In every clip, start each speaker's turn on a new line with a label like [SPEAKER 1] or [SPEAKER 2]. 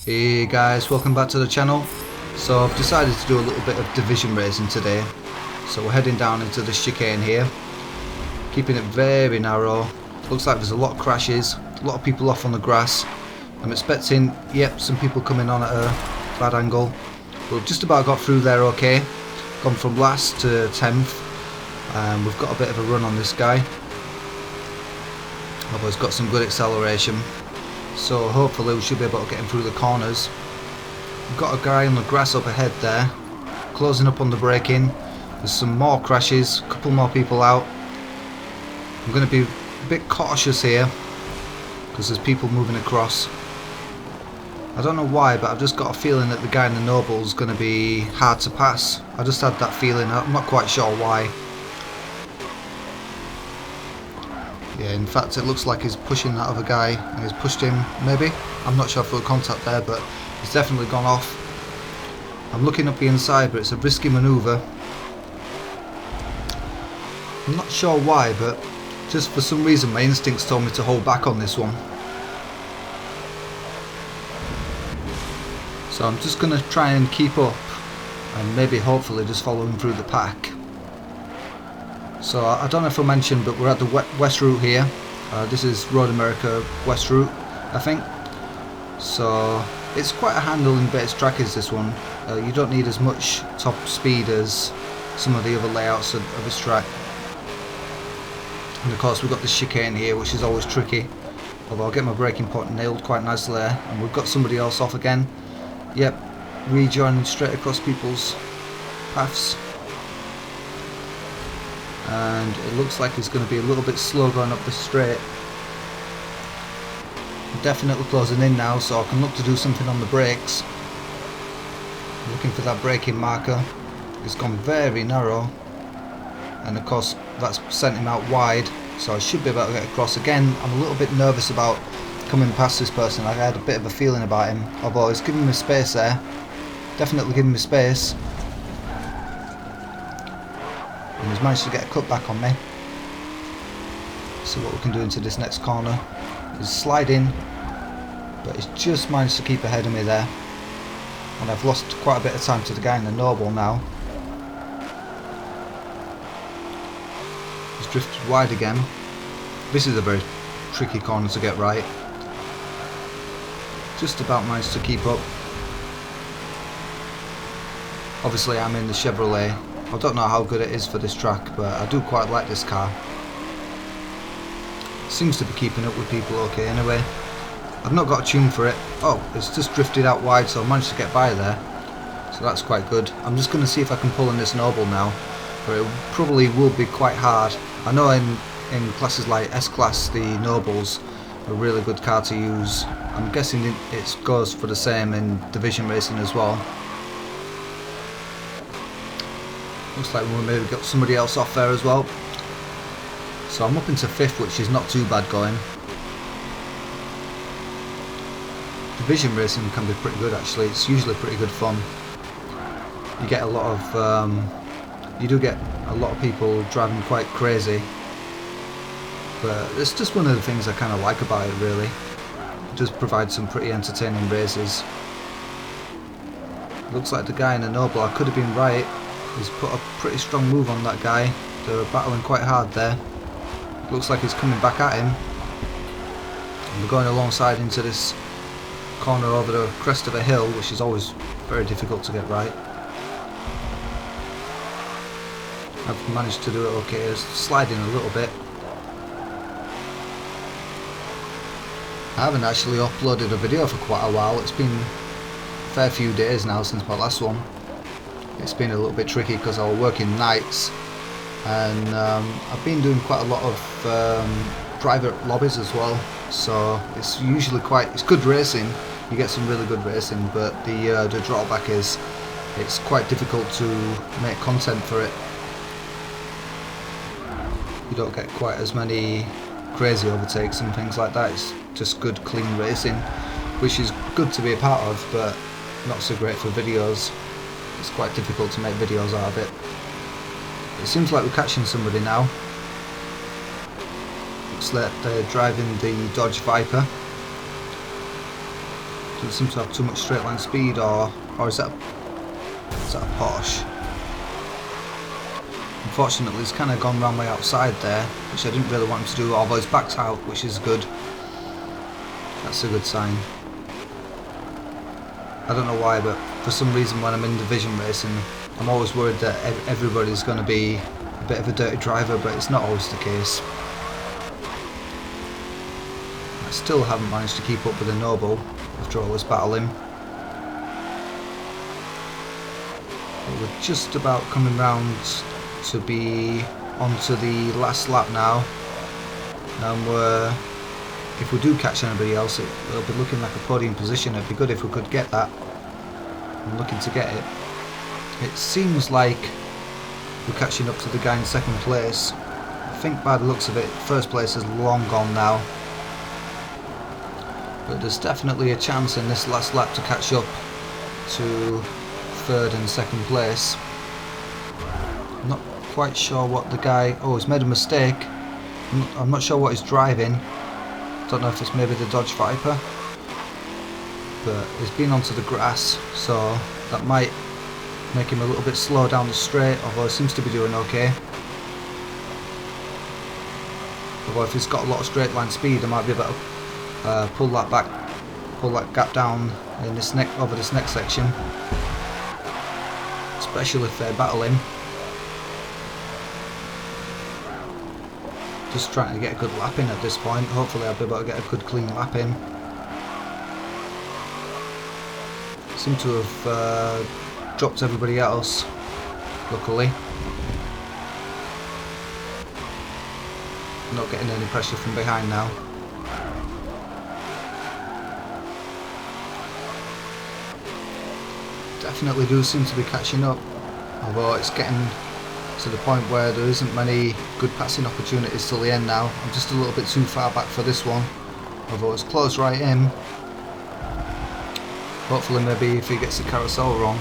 [SPEAKER 1] Hey guys, welcome back to the channel. So I've decided to do a little bit of division racing today. So we're heading down into the chicane here, keeping it very narrow. Looks like there's a lot of crashes, a lot of people off on the grass. I'm expecting, yep, some people coming on at a bad angle. But we've just about got through there okay. Gone from last to 10th. We've got a bit of a run on this guy. Although he's got some good acceleration. So hopefully we should be able to get him through the corners. We've got a guy on the grass up ahead there, closing up on the braking. There's some more crashes, a couple more people out. I'm going to be a bit cautious here because there's people moving across. I don't know why, but I've just got a feeling that the guy in the Noble is going to be hard to pass. I just had that feeling. I'm not quite sure why. Yeah, in fact it looks like he's pushing that other guy and he's pushed him, maybe? I'm not sure if we'll contact there, but he's definitely gone off. I'm looking up the inside, but it's a risky manoeuvre. I'm not sure why, but just for some reason my instincts told me to hold back on this one. So I'm just going to try and keep up and maybe hopefully just follow him through the pack. So I don't know if I mentioned, but we're at the west route here. This is Road America West Route, I think. So it's quite a handling based track is this one. You don't need as much top speed as some of the other layouts of this track. And of course we've got the chicane here, which is always tricky. Although I'll get my braking point nailed quite nicely there. And we've got somebody else off again. Yep, rejoining straight across people's paths. And it looks like it's going to be a little bit slow going up the straight. Definitely closing in now, so I can look to do something on the brakes. Looking for that braking marker. It's gone very narrow, and of course that's sent him out wide, so I should be able to get across. Again, I'm a little bit nervous about coming past this person. I had a bit of a feeling about him, although he's giving me space there. Definitely giving me space. And he's managed to get a cut back on me. See what we can do into this next corner. He's sliding, but he's just managed to keep ahead of me there. And I've lost quite a bit of time to the guy in the Noble now. He's drifted wide again. This is a very tricky corner to get right. Just about managed to keep up. Obviously I'm in the Chevrolet. I don't know how good it is for this track, but I do quite like this car. Seems to be keeping up with people okay anyway. I've not got a tune for it. Oh, it's just drifted out wide, so I managed to get by there. So that's quite good. I'm just going to see if I can pull in this Noble now, but it probably will be quite hard. I know in classes like S-Class, the Nobles are a really good car to use. I'm guessing it goes for the same in division racing as well. Looks like we maybe got somebody else off there as well. So I'm up into 5th, which is not too bad going. Division racing can be pretty good actually. It's usually pretty good fun. You get a lot of, you do get a lot of people driving quite crazy. But it's just one of the things I kind of like about it really. It does provide some pretty entertaining races. Looks like the guy in the Noble, I could have been right. He's put a pretty strong move on that guy. They're battling quite hard there. Looks like he's coming back at him. And we're going alongside into this corner over the crest of a hill, which is always very difficult to get right. I've managed to do it okay. It's sliding a little bit. I haven't actually uploaded a video for quite a while. It's been a fair few days now since my last one. It's been a little bit tricky because I was working nights, and I've been doing quite a lot of private lobbies as well, so it's usually it's good racing. You get some really good racing, but the drawback is it's quite difficult to make content for it. You don't get quite as many crazy overtakes and things like that. It's just good clean racing, which is good to be a part of, but not so great for videos. It's quite difficult to make videos out of it. It seems like we're catching somebody now. Looks like they're driving the Dodge Viper. Doesn't seem to have too much straight line speed, or is that a Porsche? Unfortunately, he's kind of gone round my outside there, which I didn't really want him to do, although he's backed out, which is good. That's a good sign. I don't know why, but for some reason when I'm in division racing, I'm always worried that everybody's going to be a bit of a dirty driver, but it's not always the case. I still haven't managed to keep up with the Noble after all this battling. But we're just about coming round to be onto the last lap now, and if we do catch anybody else, it'll be looking like a podium position. It'd be good if we could get that. I'm looking to get it. It seems like we're catching up to the guy in second place. I think by the looks of it, first place is long gone now. But there's definitely a chance in this last lap to catch up to third and second place. I'm not quite sure what the guy... Oh, he's made a mistake. I'm not sure what he's driving. Don't know if it's maybe the Dodge Viper. But he's been onto the grass, so that might make him a little bit slow down the straight, although he seems to be doing okay. Although if he's got a lot of straight line speed, I might be able to pull that gap down in this over this next section, especially if they're battling. Just trying to get a good lap in at this point. Hopefully I'll be able to get a good clean lap in. Seem to have dropped everybody else, luckily. Not getting any pressure from behind now. Definitely do seem to be catching up, although it's getting to the point where there isn't many good passing opportunities till the end now. I'm just a little bit too far back for this one, although it's close right in. Hopefully maybe if he gets the carousel wrong,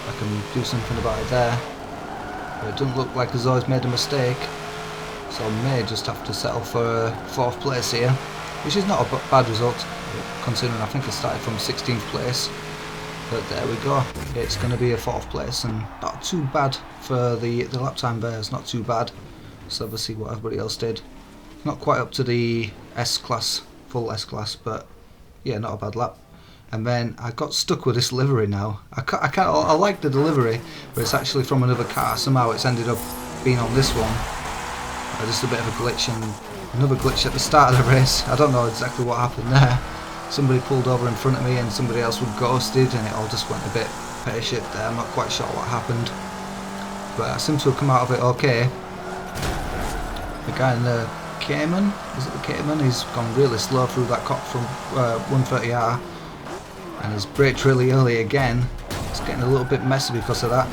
[SPEAKER 1] I can do something about it there. But it doesn't look like as though he's made a mistake, so I may just have to settle for fourth place here, which is not a bad result considering I think I started from 16th place. But there we go, it's going to be a fourth place, and not too bad for the lap time there. It's not too bad. So let's see what everybody else did. Not quite up to the S-Class, full S-Class, but yeah, not a bad lap. And then I got stuck with this livery now. I like the delivery, but it's actually from another car. Somehow it's ended up being on this one. Just a bit of a glitch, and another glitch at the start of the race. I don't know exactly what happened there. Somebody pulled over in front of me and somebody else was ghosted, and it all just went a bit pear-shaped there. I'm not quite sure what happened, but I seem to have come out of it okay. The guy in the Cayman, is it the Cayman? He's gone really slow through that cut from 130R, and he's braked really early again. It's getting a little bit messy because of that.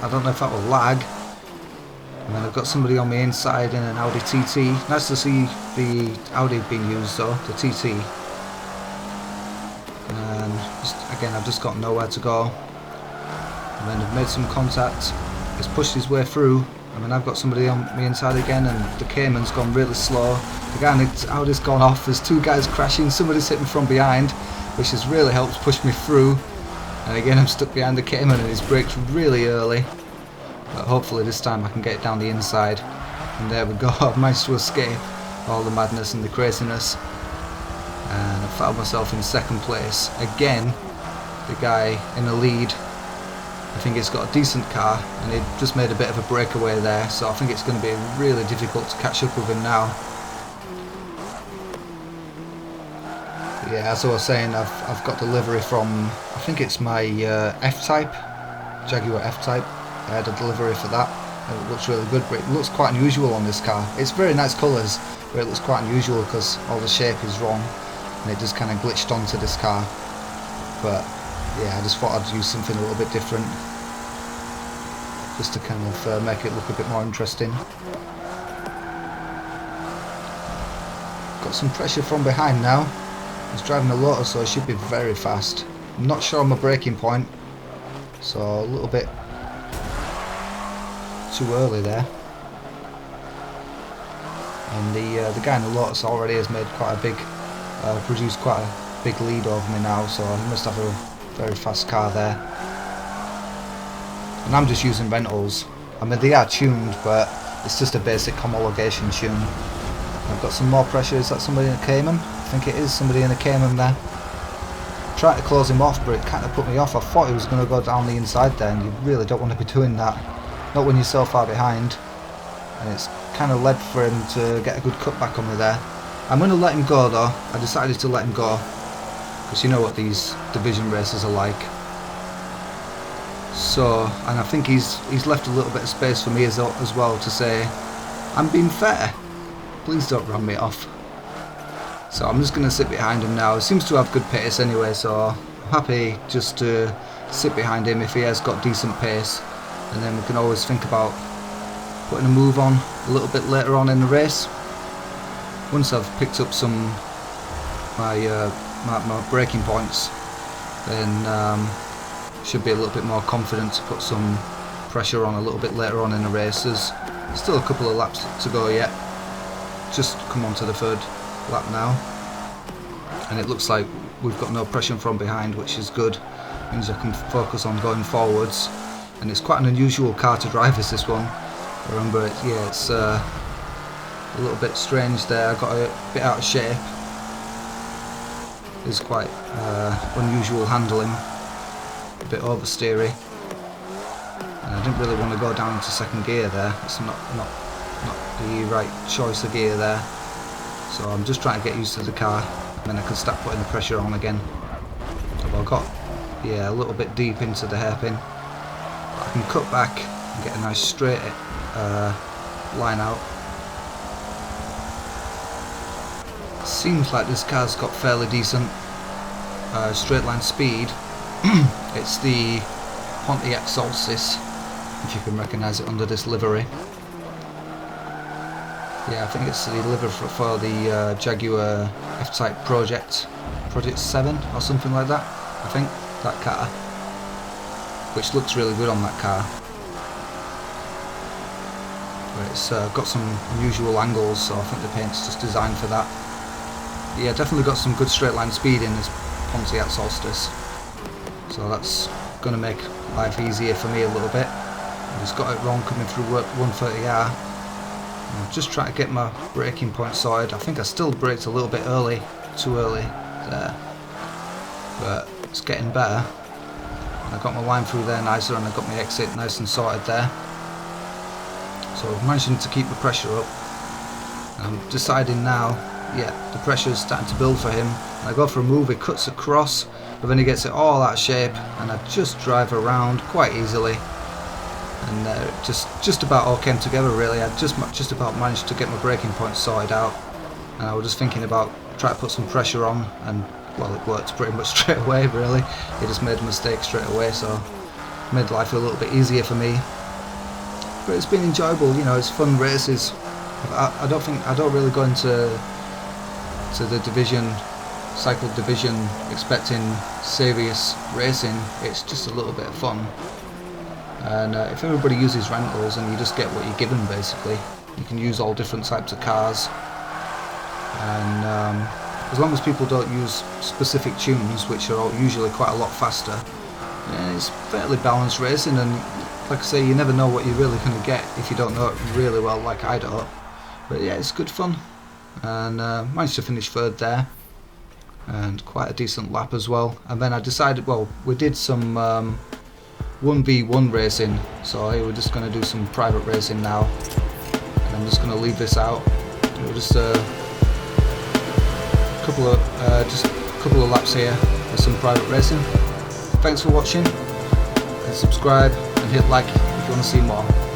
[SPEAKER 1] I don't know if that will lag. And then I've got somebody on the inside in an Audi TT. Nice to see the Audi being used though, the TT. And again, I've just got nowhere to go. And then I've made some contact. He's pushed his way through. And then I've got somebody on the inside again, and the Cayman's gone really slow. The guy in the Audi's gone off. There's two guys crashing. Somebody's hit me from behind, which has really helped push me through. And again, I'm stuck behind the Cayman, and he's braked really early. But hopefully this time I can get it down the inside. And there we go. I've managed to escape all the madness and the craziness. And I found myself in second place. Again, the guy in the lead, I think he's got a decent car, and he just made a bit of a breakaway there, so I think it's going to be really difficult to catch up with him now. But yeah, as I was saying, I've got delivery from, I think it's my F-Type, Jaguar F-Type. I had a delivery for that, and it looks really good, but it looks quite unusual on this car. It's very nice colours, but it looks quite unusual because all the shape is wrong, and it just kind of glitched onto this car. But yeah, I just thought I'd use something a little bit different, just to kind of make it look a bit more interesting. Got some pressure from behind now. He's driving a Lotus, so he should be very fast. I'm not sure on my braking point, so a little bit too early there. And the guy in the Lotus already has made quite a big, produced quite big lead over me now, so he must have a very fast car there. And I'm just using rentals. I mean, they are tuned, but it's just a basic homologation tune. I've got some more pressure. Is that somebody in a Cayman? I think it is somebody in a Cayman there. Tried to close him off, but it kind of put me off. I thought he was going to go down the inside there, and you really don't want to be doing that. Not when you're so far behind. And it's kind of led for him to get a good cutback on me there. I'm going to let him go though. I decided to let him go, because you know what these division races are like. So, and I think he's left a little bit of space for me as well to say, I'm being fair. Please don't run me off. So I'm just going to sit behind him now. He seems to have good pace anyway, so I'm happy just to sit behind him if he has got decent pace. And then we can always think about putting a move on a little bit later on in the race. Once I've picked up some my braking points, then should be a little bit more confident to put some pressure on a little bit later on in the race. There's still a couple of laps to go yet. Just come on to the third lap now, and it looks like we've got no pressure from behind, which is good. Means I can focus on going forwards. And it's quite an unusual car to drive, is this one. Remember, it's a little bit strange there. I got a bit out of shape. It's quite unusual handling, a bit oversteery. And I didn't really want to go down into second gear there. It's not the right choice of gear there. So I'm just trying to get used to the car, and then I can start putting the pressure on again. So I got a little bit deep into the hairpin. I can cut back and get a nice straight line out. Seems like this car's got fairly decent straight line speed. It's the Pontiac Solstice, if you can recognise it under this livery. Yeah, I think it's the livery for the Jaguar F-Type Project 7 or something like that. I think that car, which looks really good on that car. But it's got some unusual angles, so I think the paint's just designed for that. But yeah, definitely got some good straight line speed in this Pontiac Solstice, so that's going to make life easier for me a little bit. He's got it wrong coming through 130R. I'm just trying to get my braking point sorted. I think I still braked a little bit early, too early there, but it's getting better. I got my line through there nicer, and I got my exit nice and sorted there. So I'm managing to keep the pressure up. I'm deciding now, the pressure is starting to build for him. And I go for a move, he cuts across, but then he gets it all out of shape, and I just drive around quite easily. And just about all came together really. I just about managed to get my braking points sorted out, and I was just thinking about trying to put some pressure on, and well, it worked pretty much straight away really. He just made a mistake straight away, so it made life a little bit easier for me. But it's been enjoyable, you know, it's fun races. I don't really go into the cycle division expecting serious racing. It's just a little bit of fun. And if everybody uses rentals and you just get what you're given basically, you can use all different types of cars. And as long as people don't use specific tunes, which are usually quite a lot faster, it's fairly balanced racing. And like I say, you never know what you're really going to get if you don't know it really well, like I don't. But yeah, it's good fun. And managed to finish third there, and quite a decent lap as well. And then I decided, well, we did some 1v1 racing, so we're just going to do some private racing now. And I'm just going to leave this out. We'll just couple of laps here with some private racing. Thanks for watching, and subscribe and hit like if you want to see more.